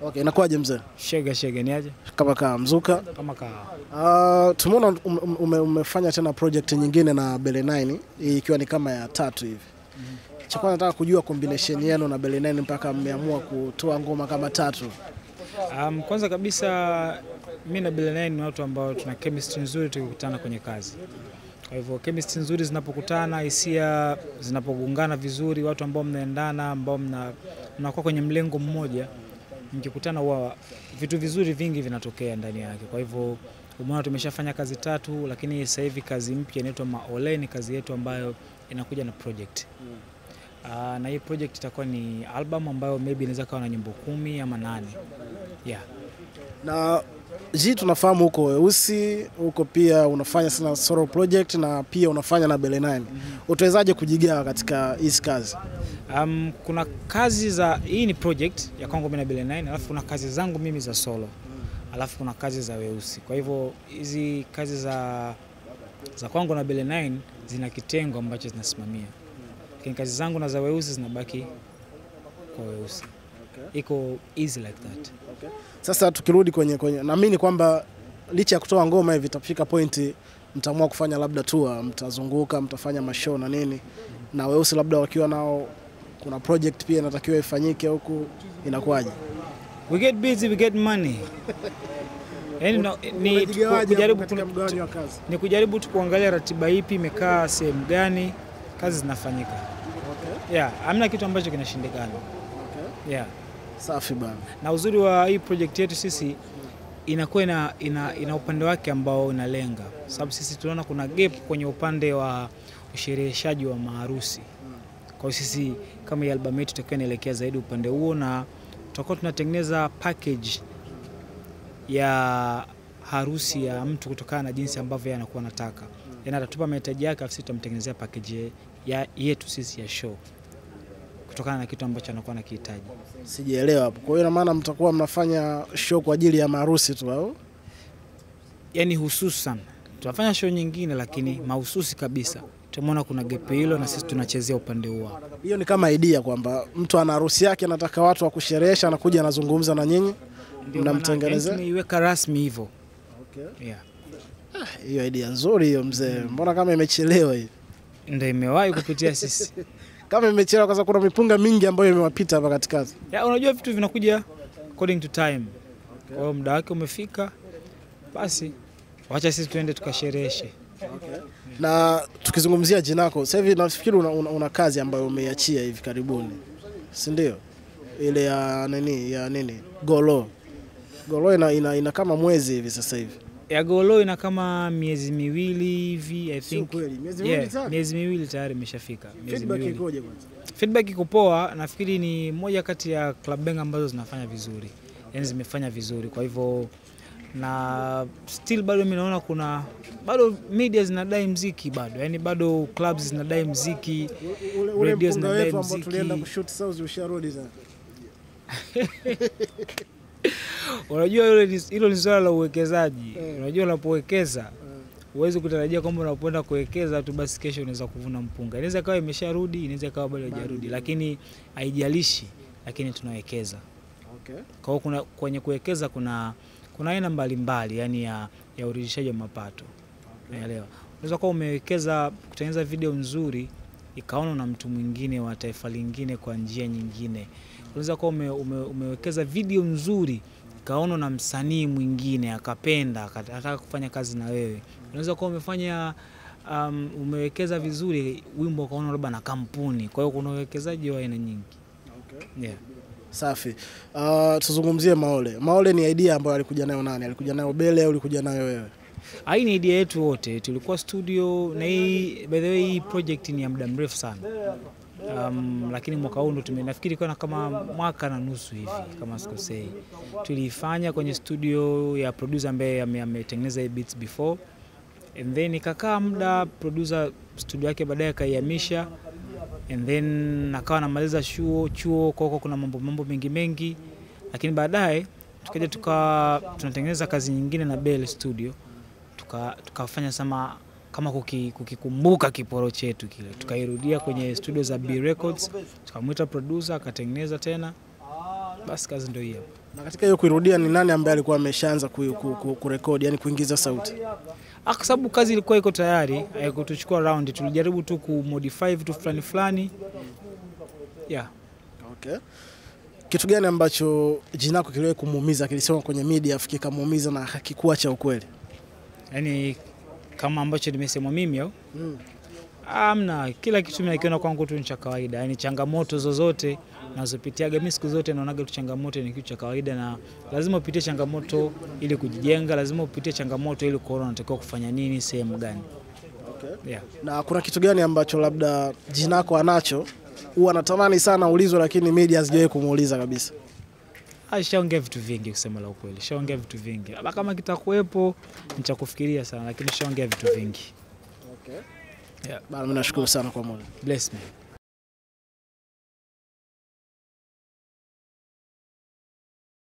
Okay, inakuwaje mzee? Shege ni aje? Kama mzuka. Kama kaa. Tumeona umefanya tena project nyingine na Bele 9 ikiwa ni kama ya 3 hivi. Cha kwanza nataka kujua combination yenu na Bele 9 mpaka mmeamua kutoa ngoma kama 3. Kwanza kabisa mimi na Bele 9 ni watu ambao tuna chemistry nzuri tukikutana kwenye kazi. Kwa hivyo chemistry nzuri zinapokutana, hisia zinapogungana vizuri, watu ambao mnaendana, ambao mnakuwa kwenye mlengo mmoja, mkikutana huwa vitu vizuri vingi vinatokea ndani yake. Kwa hivyo umeona tumeshafanya kazi 3, lakini sasa hivi kazi mpya inaitwa Maole, ni kazi yetu ambayo inakuja na project. Na hii project itakuwa ni album ambayo maybe inaweza kuwa na nyimbo 10 ama 8. Yeah. Na tunafahamu huko Weusi, huko pia unafanya sana solo project na pia unafanya na Bele 9. Utawezaje kujigawa katika hizi kazi? Kuna kazi za hii ni project ya kwangu mimi na Bele 9, alafu kuna kazi zangu mimi za solo. Alafu kuna kazi za Weusi. Kwa hivyo hizi kazi za kwangu na Bele 9 zina kitengo ambacho zinasimamia. Lakini kazi zangu na za Weusi zinabaki kwa Weusi. Iko easy like that. Okay. Sasa tukirudi kwenye naamini kwamba licha ya kutoa ngoma hivi itafika point mtaamua kufanya labda tour, mtazunguka, mtafanya mashow na nini. Na Weusi labda wakiwa nao kuna project pia inatakiwa ifanyike huku, inakuwaje? We get busy, we get money. Ni kujaribu tu kuangalia ratiba ipi imekaa sehemu gani, kazi zinafanyika. Okay. Yeah, hamna kitu ambacho kinashindikana. Okay. Yeah. Safi bana. Na uzuri wa hii project yetu sisi inakuwa ina upande wake ambao unalenga. Sababu sisi tunaona kuna gap kwenye upande wa ushereheshaji wa maharusi. Kwa hiyo sisi kama hii album yetu tutakuwa inaelekea zaidi upande huo, na tutakuwa tunatengeneza package ya harusi ya mtu kutokana na jinsi ambavyo yeye anakuwa anataka. Yaani atatupa mahitaji yake, afu sisi tutamtengenezea package yetu sisi ya show kutokana na kitu ambacho anakuwa anakihitaji. Sijaelewa hapo. Kwa hiyo ina maana mtakuwa mnafanya show kwa ajili ya maharusi tu au? Yaani hususan tunafanya show nyingine, lakini mahususi kabisa tumeona kuna gap hilo na sisi tunachezea upande huo. Hiyo ni kama idea kwamba mtu ana harusi yake anataka watu wa kusherehesha, anakuja anazungumza na nyinyi, mnamtengenezea. Tumeiweka rasmi hivyo. Okay. Yeah. Hiyo idea nzuri hiyo mzee. Mbona kama imechelewa hivi? Ndio imewahi kupitia sisi. Kama imechelewa kwa sababu kuna mipunga mingi ambayo imewapita hapa katikati. Ya, unajua vitu vinakuja according to time. Okay. Kwa hiyo muda wake umefika, basi wacha sisi tuende tukashereheshe. Okay. Na tukizungumzia jina lako, sasa hivi nafikiri una kazi ambayo umeiachia hivi karibuni. Si ndio? Ile ya nini? Golo ina kama mwezi hivi sasa hivi. Ya Golo ina kama miezi 2 hivi, I think. Kweli, miezi 2 tayari? Miezi 2 tayari imeshafika. Feedback ikoje kwanza? Feedback iko poa, nafikiri ni moja kati ya club bang ambazo zinafanya vizuri. Yaani zimefanya vizuri. Kwa hivyo na still bado mimi naona kuna bado media zinadai muziki bado. Yaani bado clubs zinadai muziki, radio zinadai muziki. Tulienda kushoot South usharudi sana. Unajua hilo ni swala la uwekezaji. Unajua unapowekeza huwezi kutarajia kwamba unapoenda kuwekeza tu basi kesho unaweza kuvuna mpunga. Inaweza kawa imesharudi, inaweza kawa bado haijarudi, lakini haijalishi, lakini tunawekeza. Okay. Kwa hiyo kwenye kuwekeza kuna aina mbalimbali, yani ya urudishaji wa mapato. Unaelewa? Unaweza kuwa umewekeza kutengeneza video nzuri ikaona na mtu mwingine wa taifa lingine kwa njia nyingine. Unaweza kuwa umewekeza video nzuri kaona na msanii mwingine akapenda akataka kufanya kazi na wewe. Unaweza kuwa umefanya umewekeza vizuri wimbo kaona labda na kampuni. Kwa hiyo kuna uwekezaji wa aina nyingi. Okay. Yeah. Safi. Tuzungumzie Maole. Maole ni idea ambayo alikuja nayo nani? Alikuja nayo Bele au alikuja nayo wewe? Hii ni idea yetu wote. Tulikuwa studio na hii, by the way, hii project ni ya muda mrefu sana. Lakini mwaka huu ndo nafikiri kwa kama mwaka na nusu hivi kama sikosei. Tulifanya kwenye studio ya producer ambaye ametengeneza beats before, and then ikakaa muda producer studio yake baadaye kaihamisha, and then akawa anamaliza chuo kwa kuna mambo mengi, lakini baadaye tukaja tunatengeneza kazi nyingine na Bele Studio, tukafanya kama kukikumbuka kiporo chetu kile, tukairudia kwenye studio za B Records, tukamwita producer akatengeneza tena, basi kazi ndio hiyo. Na katika hiyo kuirudia, ni nani ambaye alikuwa ameshaanza kurekodi, yani kuingiza sauti? Kwa sababu kazi ilikuwa iko tayari, haikutuchukua round, tulijaribu tu kumodify vitu fulani. Yeah. Okay. Kitu gani ambacho Jinako kiliwahi kumuumiza, kilisema kwenye media afu kikamuumiza na hakikuwa cha ukweli? Yaani kama ambacho nimesema mimi au? Amna, kila kitu mimi nakiona kwangu tu ni cha kawaida. Yaani changamoto zozote nazopitiaga mimi siku zote naonaga tu changamoto ni kitu cha kawaida, na lazima upitie changamoto ili kujijenga, lazima upitie changamoto ili kuona unatakiwa kufanya nini sehemu gani. Okay. Yeah. Na kuna kitu gani ambacho labda Jinako anacho huwa anatamani sana ulizwe lakini media hazijawahi kumuuliza kabisa? Shaongea vitu vingi kusema la ukweli. Shaongea vitu vingi. Labda kama kitakuwepo nitakufikiria sana, lakini shaongea vitu vingi. Okay. Yeah. Bana, mimi nashukuru sana kwa muda. Bless me.